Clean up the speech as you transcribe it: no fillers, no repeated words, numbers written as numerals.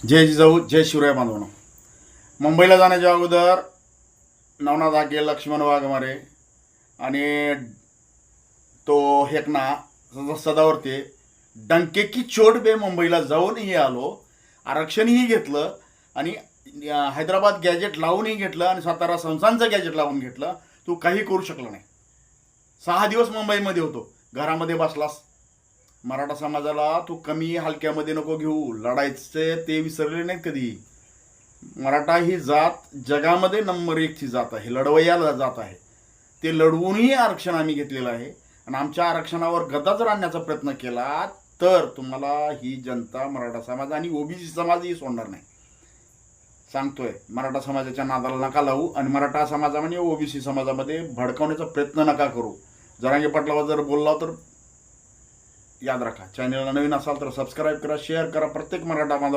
जय जिजाऊ जय शिवराय बांधवांनो. मुंबईला जाण्याच्या अगोदर नवनाथ हाके, लक्ष्मण वाघमारे आणि तो हेकना सदावर्ते डंके की चोट बे मुंबईला जाऊनही आलो, आरक्षणही घेतलं आणि हैदराबाद गॅजेट लावूनही घेतलं आणि सातारा संस्थांचं गॅजेट लावून घेतलं. तू काही करू शकला नाही. 6 दिवस मुंबईमध्ये होतो, घरामध्ये बसलास. मराठा समाजाला तू कमी हलक्यामध्ये नको घेऊ. लढायचे ते विसरले नाहीत कधी. मराठा ही जात जगामध्ये नंबर 1ची जात आहे, लढवय्याला जात आहे. ते लढवूनही आरक्षण आम्ही घेतलेलं आहे आणि आमच्या आरक्षणावर गदा जर आणण्याचा प्रयत्न केला तर तुम्हाला ही जनता, मराठा समाज आणि ओबीसी समाजही सोडणार नाही. सांगतोय, मराठा समाजाच्या नादाला नका लावू आणि मराठा समाजामध्ये ओबीसी समाजामध्ये भडकवण्याचा प्रयत्न नका करू. जरांगे पाटलावर जर बोलला तर याद रखा. चॅनलला नवीन असाल तर सबस्क्राईब करा, शेअर करा. प्रत्येक मराठा बांधव